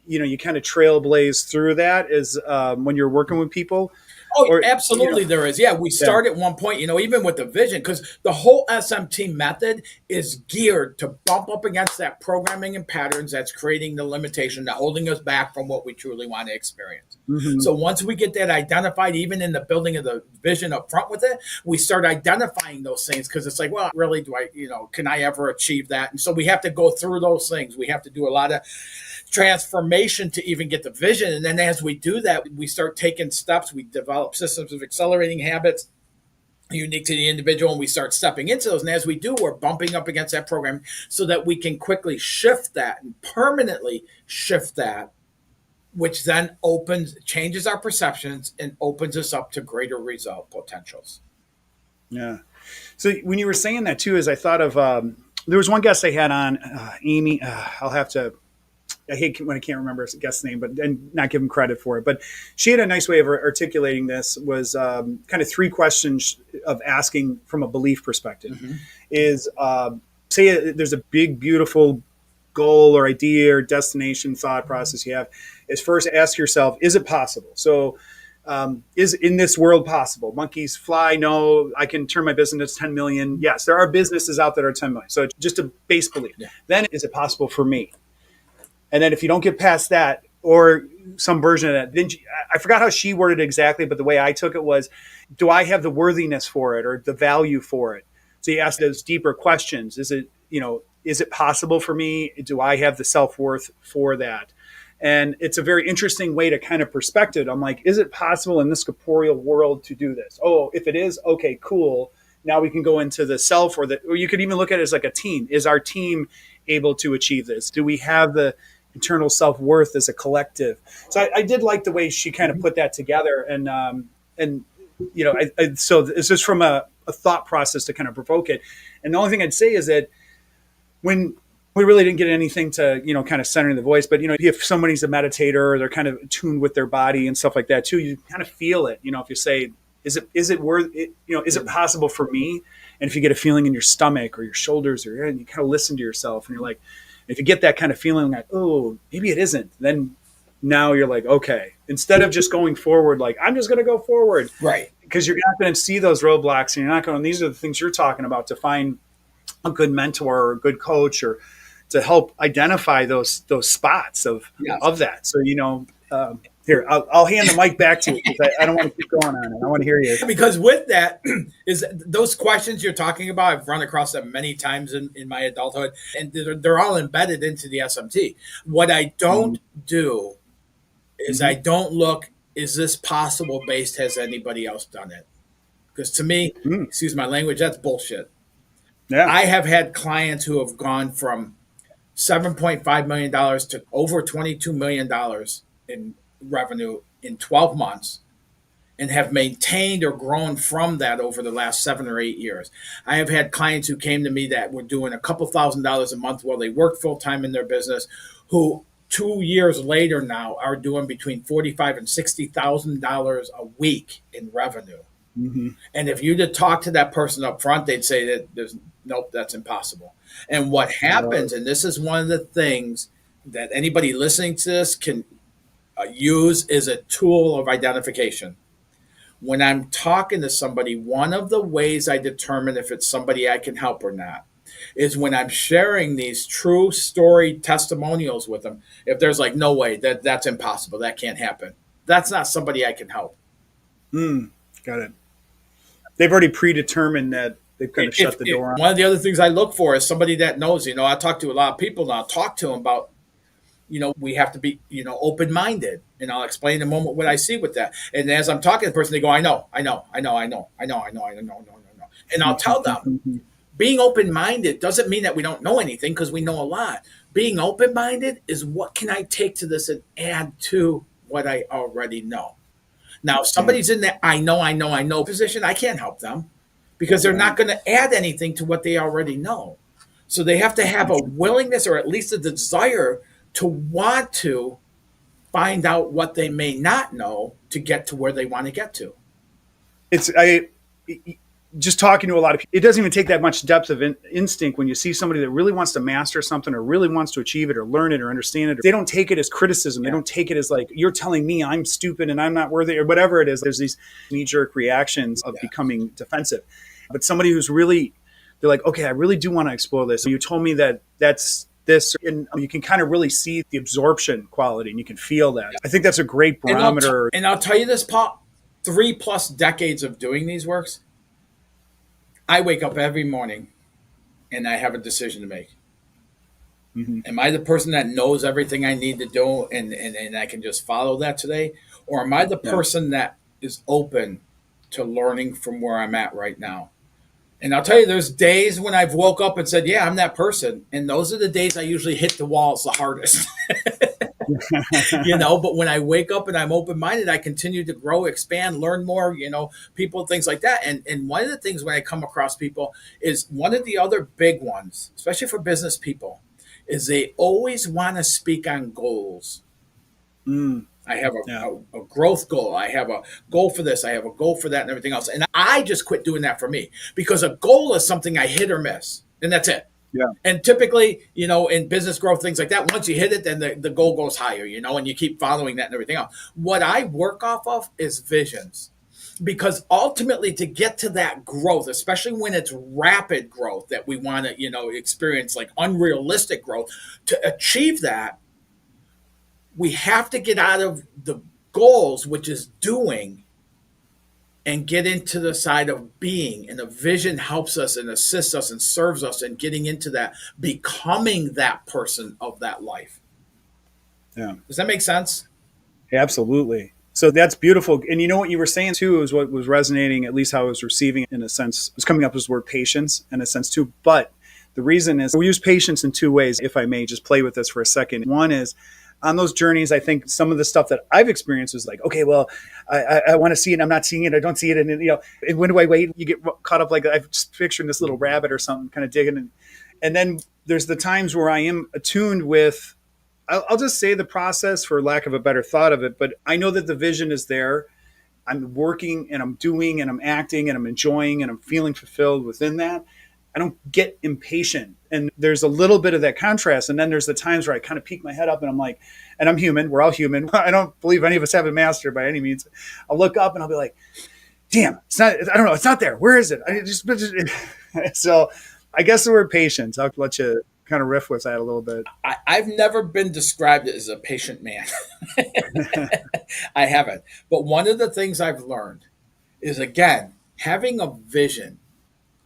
you kind of trailblaze through that is when you're working with people? Oh, or absolutely, there is. Yeah, we yeah. start at one point, even with the vision, because the whole SMT method is geared to bump up against that programming and patterns that's creating the limitation, that holding us back from what we truly want to experience. Hmm. So once we get that identified, even in the building of the vision up front with it, we start identifying those things because it's like, well, really, do I, can I ever achieve that? And so we have to go through those things. We have to do a lot of transformation to even get the vision. And then as we do that, we start taking steps. We develop systems of accelerating habits unique to the individual, and we start stepping into those. And as we do, we're bumping up against that program so that we can quickly shift that and permanently shift that, which then changes our perceptions and opens us up to greater result potentials. Yeah. So when you were saying that too, is I thought of there was one guest I had on, Amy. I'll have to. I hate when I can't remember a guest's name, but and not give him credit for it. But she had a nice way of articulating this. Was kind of three questions of asking from a belief perspective. Mm-hmm. Is say there's a big, beautiful goal or idea or destination thought process you have. Is first ask yourself, is it possible? So is in this world possible? Monkeys fly? No. I can turn my business to 10 million. Yes, there are businesses out that are 10 million. So it's just a base belief. Yeah. Then is it possible for me? And then if you don't get past that or some version of that, then I forgot how she worded it exactly, but the way I took it was, do I have the worthiness for it or the value for it? So you ask those deeper questions. Is it possible for me? Do I have the self-worth for that? And it's a very interesting way to kind of perspective. I'm like, is it possible in this corporeal world to do this? Oh, if it is, okay, cool. Now we can go into the self, or you could even look at it as like a team. Is our team able to achieve this? Do we have the internal self-worth as a collective? So I did like the way she kind of put that together. And so it's just from a thought process to kind of provoke it. And the only thing I'd say is that when we really didn't get anything to, kind of centering the voice, but, if somebody's a meditator or they're kind of tuned with their body and stuff like that too, you kind of feel it, if you say, is it worth it? Is it possible for me? And if you get a feeling in your stomach or your shoulders and you kind of listen to yourself and you're like, if you get that kind of feeling like, oh, maybe it isn't, then now you're like, okay, instead of just going forward, like I'm just going to go forward. Right. Because you're not going to see those roadblocks and you're not going, these are the things you're talking about to find a good mentor or a good coach or to help identify those spots of that. So, here, I'll hand the mic back to you because I don't want to keep going on it. I want to hear you. Because with that is those questions you're talking about, I've run across them many times in my adulthood, and they're all embedded into the SMT. What I don't do is I don't look, is this possible based, has anybody else done it? Because to me, excuse my language, that's bullshit. Yeah. I have had clients who have gone from $7.5 million to over $22 million in revenue in 12 months and have maintained or grown from that over the last 7 or 8 years. I have had clients who came to me that were doing a couple $1,000s a month while they worked full time in their business, who 2 years later now are doing between $45,000 and $60,000 a week in revenue. Mm-hmm. And if you to talk to that person up front, they'd say that nope, that's impossible. And what happens, and this is one of the things that anybody listening to this can use, is a tool of identification. When I'm talking to somebody, one of the ways I determine if it's somebody I can help or not is when I'm sharing these true story testimonials with them. If there's like, no way, that's impossible, that can't happen, that's not somebody I can help. Got it. They've already predetermined that they've kind of shut the door on. One of the other things I look for is somebody that knows, I talk to a lot of people now, talk to them about, we have to be, open-minded. And I'll explain in a moment what I see with that. And as I'm talking to the person, they go, I know. And I'll tell them, being open-minded doesn't mean that we don't know anything, because we know a lot. Being open-minded is, what can I take to this and add to what I already know? Now, if somebody's in that I know position, I can't help them because they're not going to add anything to what they already know. So they have to have a willingness, or at least a desire, to want to find out what they may not know to get to where they want to get to. just talking to a lot of people, it doesn't even take that much depth of instinct when you see somebody that really wants to master something or really wants to achieve it or learn it or understand it. They don't take it as criticism. They don't take it as like, you're telling me I'm stupid and I'm not worthy or whatever it is. There's these knee-jerk reactions of becoming defensive. But somebody who's really, they're like, okay, I really do want to explore this. You told me that that's this, and you can kind of really see the absorption quality and you can feel that. I think that's a great barometer. And I'll tell you this, Paul, 3+ decades of doing these works, I wake up every morning and I have a decision to make. Mm-hmm. Am I the person that knows everything I need to do and I can just follow that today? Or am I the person that is open to learning from where I'm at right now? And I'll tell you, there's days when I've woke up and said, yeah, I'm that person. And those are the days I usually hit the walls the hardest. But when I wake up and I'm open-minded, I continue to grow, expand, learn more, people, things like that. And one of the things when I come across people is one of the other big ones, especially for business people, is they always want to speak on goals. I have a growth goal. I have a goal for this. I have a goal for that and everything else. And I just quit doing that for me because a goal is something I hit or miss. And that's it. Yeah. And typically, in business growth, things like that, once you hit it, then the goal goes higher, and you keep following that and everything else. What I work off of is visions. Because ultimately, to get to that growth, especially when it's rapid growth that we want to, experience, like unrealistic growth, to achieve that, we have to get out of the goals, which is doing, and get into the side of being. And the vision helps us and assists us and serves us in getting into that, becoming that person of that life. Yeah. Does that make sense? Absolutely. So that's beautiful. And you know what you were saying too is what was resonating, at least how I was receiving it in a sense, was coming up as the word patience in a sense too. But the reason is we use patience in two ways, if I may just play with this for a second. One is on those journeys, I think some of the stuff that I've experienced is like, okay, well, I want to see it. I'm not seeing it. I don't see it. And when do I wait? You get caught up like I'm just picturing this little rabbit or something kind of digging. And then there's the times where I am attuned with, I'll just say the process for lack of a better thought of it, but I know that the vision is there. I'm working and I'm doing and I'm acting and I'm enjoying and I'm feeling fulfilled within that. I don't get impatient. And there's a little bit of that contrast. And then there's the times where I kind of peek my head up and I'm like, and I'm human. We're all human. I don't believe any of us have a master by any means. I'll look up and I'll be like, damn, it's not, I don't know. It's not there. Where is it? So I guess the word patience, I'll let you kind of riff with that a little bit. I've never been described as a patient man. I haven't. But one of the things I've learned is, again, having a vision,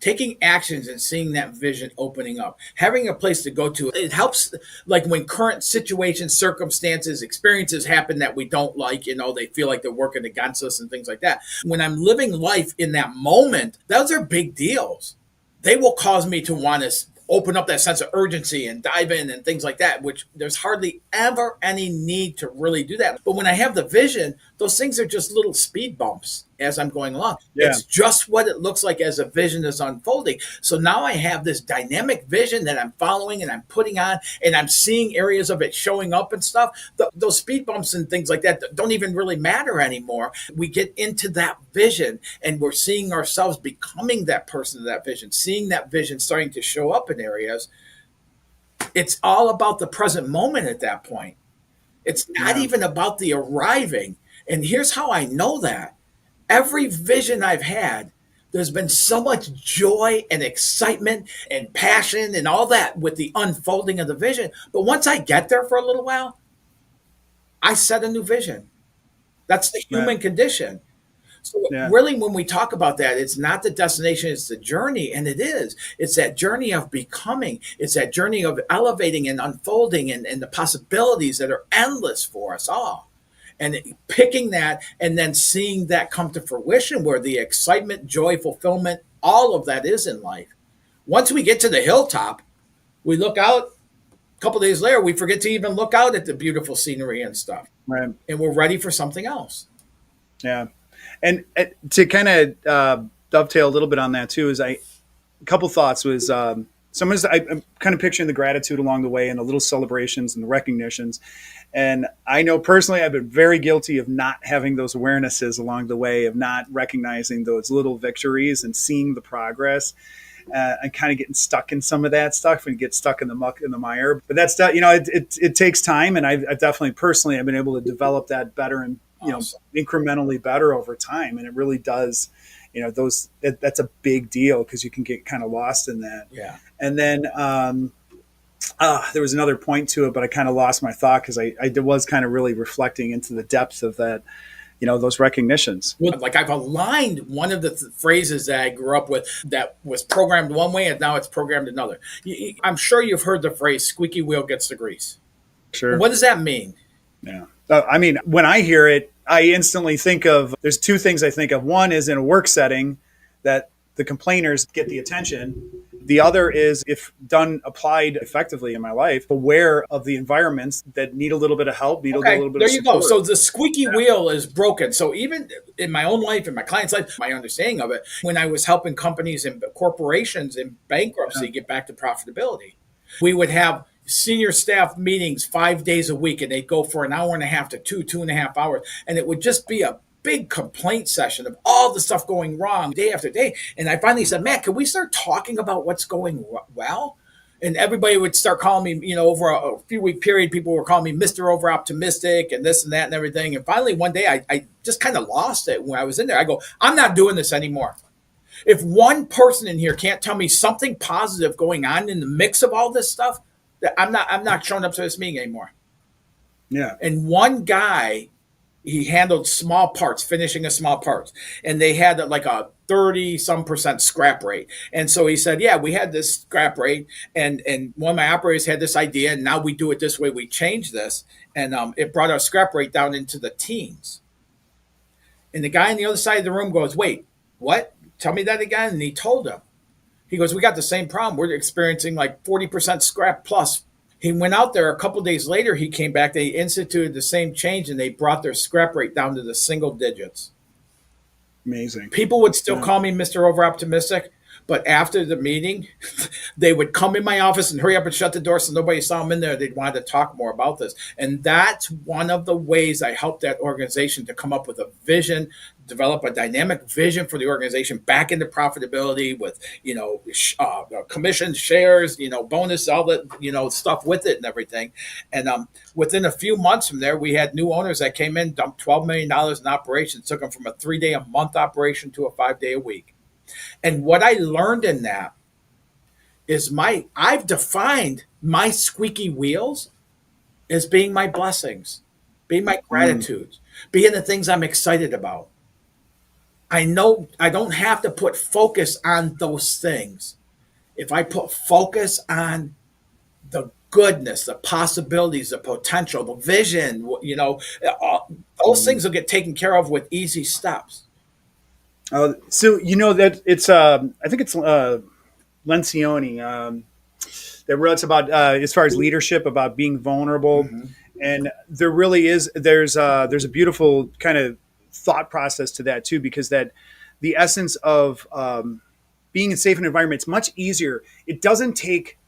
taking actions and seeing that vision opening up, having a place to go to. It helps, like when current situations, circumstances, experiences happen that we don't like, they feel like they're working against us and things like that. When I'm living life in that moment, those are big deals. They will cause me to want to open up that sense of urgency and dive in and things like that, which there's hardly ever any need to really do that. But when I have the vision, those things are just little speed bumps as I'm going along. Yeah. It's just what it looks like as a vision is unfolding. So now I have this dynamic vision that I'm following and I'm putting on, and I'm seeing areas of it showing up and stuff. Those speed bumps and things like that don't even really matter anymore. We get into that vision and we're seeing ourselves becoming that person of that vision, seeing that vision starting to show up in areas. It's all about the present moment at that point. It's not even about the arriving. And here's how I know that. Every vision I've had, there's been so much joy and excitement and passion and all that with the unfolding of the vision. But once I get there for a little while, I set a new vision. That's the human condition. So really, when we talk about that, it's not the destination, it's the journey. And it is. It's that journey of becoming. It's that journey of elevating and unfolding and the possibilities that are endless for us all. And picking that and then seeing that come to fruition, where the excitement, joy, fulfillment, all of that is in life. Once we get to the hilltop, we look out. A couple of days later, we forget to even look out at the beautiful scenery and stuff. Right. And we're ready for something else. Yeah. And to kind of dovetail a little bit on that too, is a couple thoughts was I'm kind of picturing the gratitude along the way and the little celebrations and the recognitions. And I know personally, I've been very guilty of not having those awarenesses along the way, of not recognizing those little victories and seeing the progress. And kind of getting stuck in some of that stuff and get stuck in the muck and the mire. But that's, it takes time. And I've definitely personally, I've been able to develop that better and, Awesome. incrementally better over time. And it really does, that's a big deal because you can get kind of lost in that. Yeah. And then, there was another point to it, but I kind of lost my thought because I was kind of really reflecting into the depths of that, those recognitions. Like I've aligned one of the phrases that I grew up with that was programmed one way and now it's programmed another. I'm sure you've heard the phrase squeaky wheel gets the grease. Sure. What does that mean? Yeah. I mean, when I hear it, I instantly think of, there's two things I think of. One is in a work setting that the complainers get the attention. The other is if applied effectively in my life, aware of the environments that need a little bit of help, need a little bit there of you go. support. So the squeaky wheel is broken. So even in my own life, in my client's life, my understanding of it, when I was helping companies and corporations in bankruptcy get back to profitability, we would have senior staff meetings 5 days a week, and they'd go for an hour and a half to 2.5 hours. And it would just be a big complaint session of all the stuff going wrong day after day. And I finally said, Matt, can we start talking about what's going well? And everybody would start calling me, over a few week period, people were calling me Mr. Over Optimistic and this and that and everything. And finally, one day, I just kind of lost it when I was in there. I go, I'm not doing this anymore. If one person in here can't tell me something positive going on in the mix of all this stuff, that I'm not showing up to this meeting anymore. Yeah. And one guy, he handled small parts, finishing a small parts, and they had like a 30% scrap rate. And so he said, yeah, we had this scrap rate, and one of my operators had this idea, and now we do it this way. We changed this, and it brought our scrap rate down into the teens. And the guy on the other side of the room goes, wait, what? Tell me that again. And he told him. He goes, we got the same problem. We're experiencing like 40% scrap plus. He went out there a couple of days later. He came back. They instituted the same change, and they brought their scrap rate down to the single digits. Amazing. People would still call me Mr. Over Optimistic, but after the meeting, they would come in my office and hurry up and shut the door so nobody saw them in there. They'd want to talk more about this. And that's one of the ways I helped that organization to come up with a vision, develop a dynamic vision for the organization back into profitability with, commissions, shares, bonus, all that, stuff with it and everything. And within a few months from there, we had new owners that came in, dumped $12 million in operations, took them from a 3-day-a-month operation to a 5-day-a-week. And what I learned in that is I've defined my squeaky wheels as being my blessings, being my gratitudes, being the things I'm excited about. I know I don't have to put focus on those things. If I put focus on the goodness, the possibilities, the potential, the vision, those things will get taken care of with easy steps. So that it's I think it's Lencioni that wrote about as far as leadership, about being vulnerable, and there really is there's a beautiful kind of thought process to that too, because that the essence of being in a safe environment, it's much easier. It doesn't take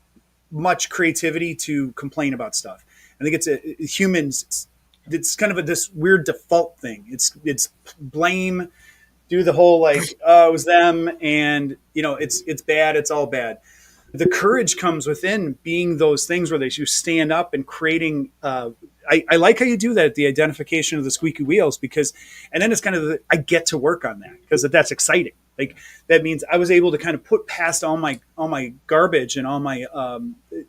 much creativity to complain about stuff. I think it's humans. It's kind of this weird default thing. It's blame. Do the whole like, oh, it was them, and it's bad. It's all bad. The courage comes within being those things where you stand up and creating. I like how you do that, the identification of the squeaky wheels, and then it's kind of I get to work on that because that's exciting. Like that means I was able to kind of put past all my garbage and all my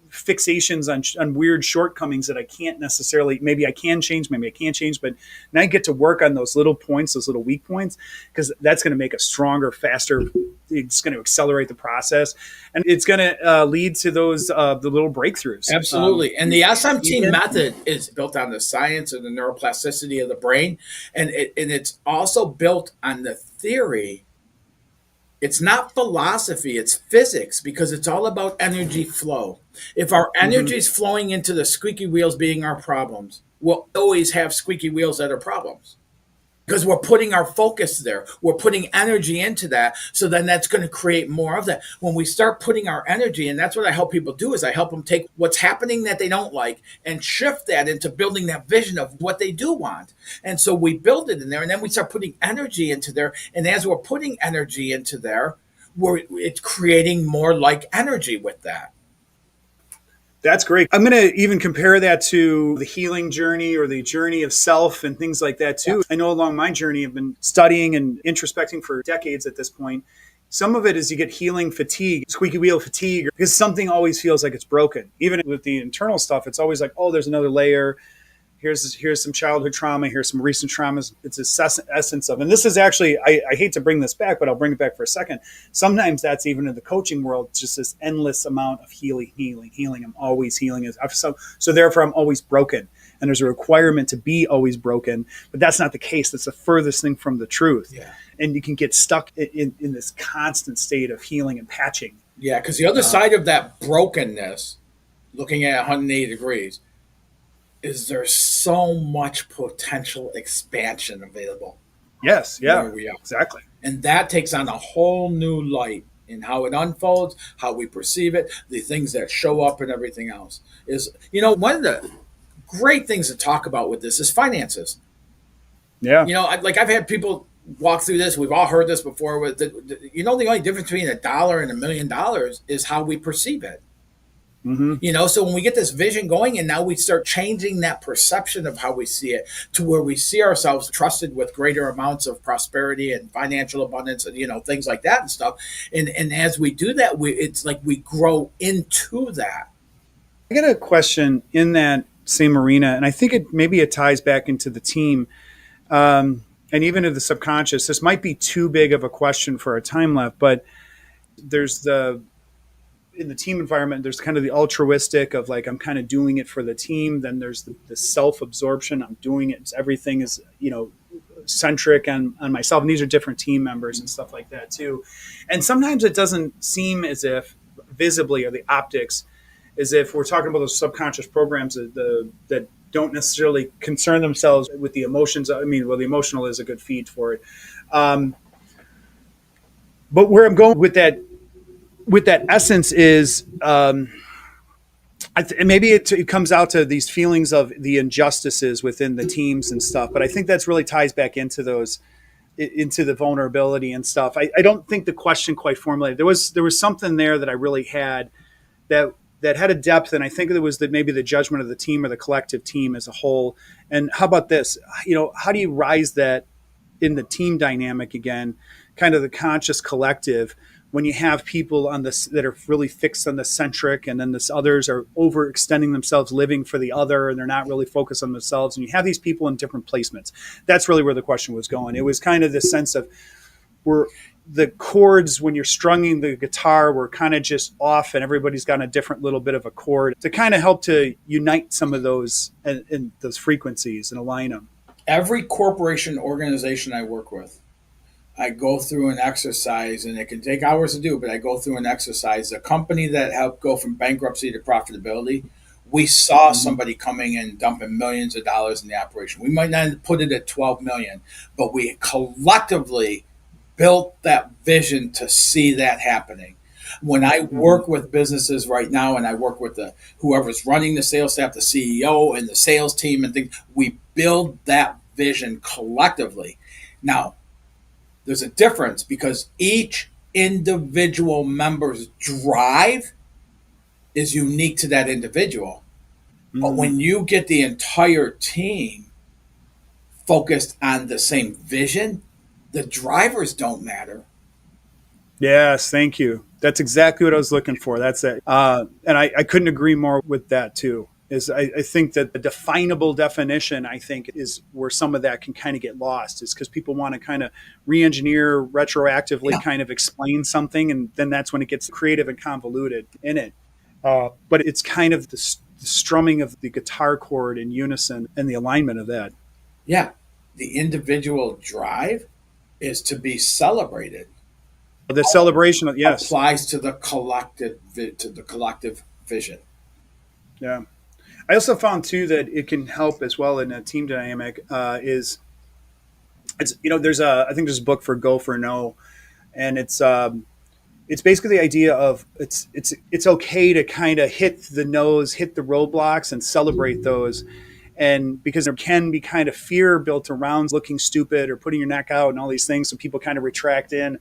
fixations on weird shortcomings that I can't necessarily. Maybe I can change, maybe I can't change, but now I get to work on those little points, those little weak points, because that's going to make us stronger, faster. It's going to accelerate the process, and it's going to lead to those the little breakthroughs. Absolutely. And the SMT method is built on the science and the neuroplasticity of the brain, and it's also built on the theory. It's not philosophy, it's physics, because it's all about energy flow. If our energy is flowing into the squeaky wheels being our problems, we'll always have squeaky wheels that are problems. because we're putting our focus there. We're putting energy into that. So then that's going to create more of that. When we start putting our energy, and that's what I help people do, is I help them take what's happening that they don't like and shift that into building that vision of what they do want. And so we build it in there, and then we start putting energy into there. And as we're putting energy into there, it's creating more like energy with that. That's great. I'm going to even compare that to the healing journey or the journey of self and things like that Yeah. too. I know along my journey, I've been studying and introspecting for decades at this point. Some of it is you get healing fatigue, squeaky wheel fatigue, because something always feels like it's broken. Even with the internal stuff, it's always like, oh, there's another layer. Here's some childhood trauma. Here's some recent traumas. It's a essence of, and this is actually, I hate to bring this back, but I'll bring it back for a second. Sometimes that's even in the coaching world, just this endless amount of healing. I'm always healing. So therefore I'm always broken. And there's a requirement to be always broken, but that's not the case. That's the furthest thing from the truth. Yeah. And you can get stuck in this constant state of healing and patching. Yeah. Because the other side of that brokenness, looking at 180 degrees, is there's so much potential expansion available Yes. Yeah, where we are. exactly. And that takes on a whole new light in how it unfolds, how we perceive it, the things that show up, and everything else. Is, one of the great things to talk about with this is finances. Yeah. Like I've had people walk through this. We've all heard this before. With the only difference between $1 and $1,000,000 is how we perceive it. Mm-hmm. So when we get this vision going, and now we start changing that perception of how we see it to where we see ourselves trusted with greater amounts of prosperity and financial abundance, and things like that and stuff. And as we do that, it's like we grow into that. I got a question in that same arena, and I think maybe it ties back into the team, and even to the subconscious. This might be too big of a question for our time left, but there's in the team environment, there's kind of the altruistic of like, I'm kind of doing it for the team. Then there's the self-absorption. I'm doing it. Everything is, centric on myself. And these are different team members and stuff like that too. And sometimes it doesn't seem as if visibly, or the optics, as if we're talking about those subconscious programs that don't necessarily concern themselves with the emotions. I mean, well, the emotional is a good feed for it. But where I'm going with that essence is, maybe it comes out to these feelings of the injustices within the teams and stuff. But I think that's really ties back into into the vulnerability and stuff. I don't think the question quite formulated. There was something there that I really had that had a depth, and I think it was maybe the judgment of the team or the collective team as a whole. And how about this? How do you rise that in the team dynamic again, kind of the conscious collective, when you have people on this that are really fixed on the centric, and then this others are overextending themselves, living for the other, and they're not really focused on themselves. And you have these people in different placements. That's really where the question was going. It was kind of this sense of where the chords, when you're strumming the guitar, were kind of just off, and everybody's got a different little bit of a chord to kind of help to unite some of those and those frequencies and align them. Every corporation organization I work with, I go through an exercise, and it can take hours to do, but I go through an exercise. A company that helped go from bankruptcy to profitability, we saw somebody coming and dumping millions of dollars in the operation. We might not put it at 12 million, but we collectively built that vision to see that happening. When I work with businesses right now, and I work with whoever's running the sales staff, the CEO and the sales team and things, we build that vision collectively. Now, there's a difference because each individual member's drive is unique to that individual. But when you get the entire team focused on the same vision, the drivers don't matter. Yes, thank you. That's exactly what I was looking for. That's it. And I couldn't agree more with that too. I think that the definable definition, I think, is where some of that can kind of get lost, is because people want to kind of re-engineer retroactively, kind of explain something, and then that's when it gets creative and convoluted in it. But it's kind of the strumming of the guitar chord in unison and the alignment of that. Yeah. The individual drive is to be celebrated. The celebration of, yes. Applies to the collective vision. Yeah. I also found too that it can help as well in a team dynamic, is it's, there's I think there's a book for Go for No, and it's basically the idea of it's okay to kind of hit the nose, hit the roadblocks, and celebrate those. And because there can be kind of fear built around looking stupid or putting your neck out and all these things, so people kind of retract in.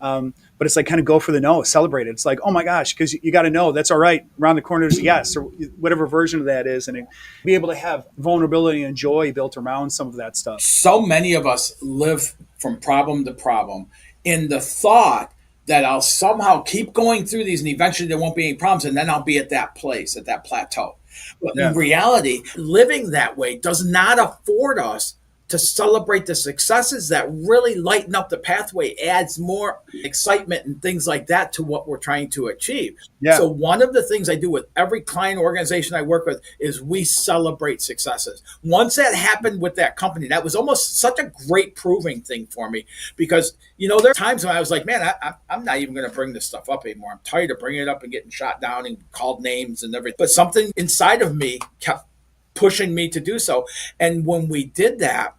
But it's like kind of go for the no, celebrate it. It's like, oh my gosh, because you got to know that's all right. Around the corner is a yes, or whatever version of that is, and be able to have vulnerability and joy built around some of that stuff. So many of us live from problem to problem in the thought that I'll somehow keep going through these and eventually there won't be any problems and then I'll be at that place, at that plateau. But in Yeah, reality, living that way does not afford us to celebrate the successes that really lighten up the pathway, adds more excitement and things like that to what we're trying to achieve. yeah, So one of the things I do with every client organization I work with is we celebrate successes. Once that happened with that company, that was almost such a great proving thing for me because, there are times when I was like, man, I'm not even going to bring this stuff up anymore. I'm tired of bringing it up and getting shot down and called names and everything. But something inside of me kept pushing me to do so. And when we did that,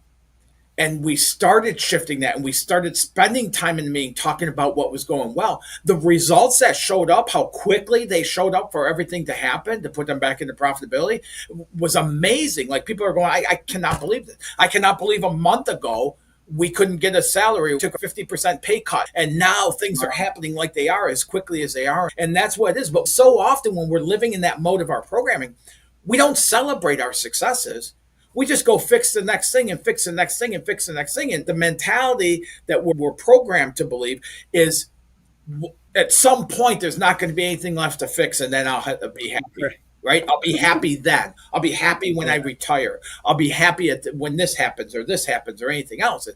and we started shifting that and we started spending time in the meeting talking about what was going well, the results that showed up, how quickly they showed up for everything to happen to put them back into profitability was amazing. Like people are going, I cannot believe this. I cannot believe a month ago we couldn't get a salary. We took a 50% pay cut. And now things are happening like they are as quickly as they are. And that's what it is. But so often when we're living in that mode of our programming, we don't celebrate our successes. We just go fix the next thing and fix the next thing and fix the next thing. And the mentality that we're programmed to believe is at some point there's not going to be anything left to fix and then I'll be happy. Right? I'll be happy then. I'll be happy when I retire. I'll be happy when this happens or anything else.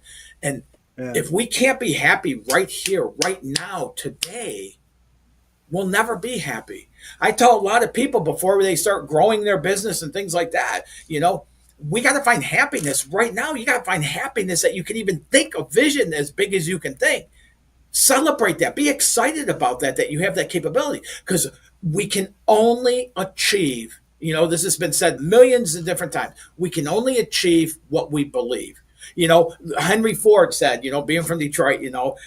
And yeah. if we can't be happy right here, right now, today, we'll never be happy. I tell a lot of people before they start growing their business and things like that, we got to find happiness right now. You got to find happiness that you can even think a vision as big as you can think. Celebrate that. Be excited about that you have that capability because we can only achieve, this has been said millions of different times. We can only achieve what we believe. Henry Ford said, being from Detroit,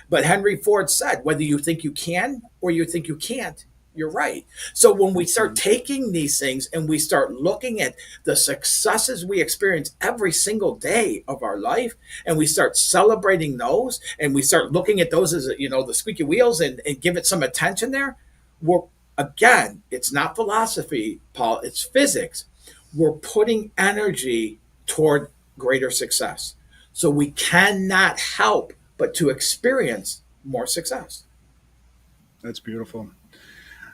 but Henry Ford said, whether you think you can or you think you can't, you're right. So when we start taking these things and we start looking at the successes we experience every single day of our life, and we start celebrating those, and we start looking at those as, the squeaky wheels and give it some attention there, again, it's not philosophy, Paul, it's physics. We're putting energy toward greater success. So we cannot help but to experience more success. That's beautiful.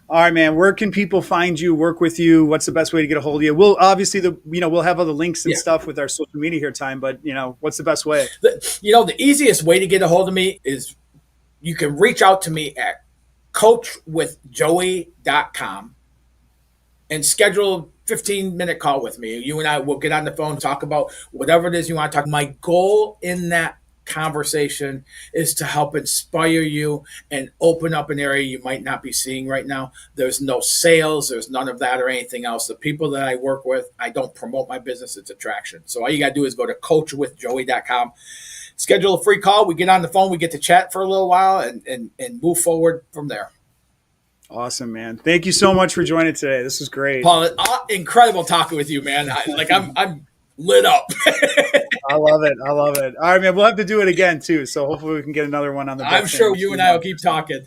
All right, man. Where can people find you, work with you? What's the best way to get a hold of you? We'll obviously we'll have all the links and stuff with our social media here, time. But what's the best way? The easiest way to get a hold of me is you can reach out to me at coachwithjoey.com and schedule a 15-minute call with me. You and I will get on the phone, talk about whatever it is you want to talk. My goal in that conversation is to help inspire you and open up an area you might not be seeing right now. There's no sales, there's none of that or anything else. The people that I work with, I don't promote my business, it's attraction. So all you got to do is go to coachwithjoey.com, schedule a free call. We get on the phone, we get to chat for a little while and move forward from there. Awesome, man. Thank you so much for joining today. This was great. Paul, incredible talking with you, man. I'm lit up. I love it. All right, man. We'll have to do it again too. So hopefully we can get another one on the. I'm sure you and I will keep talking.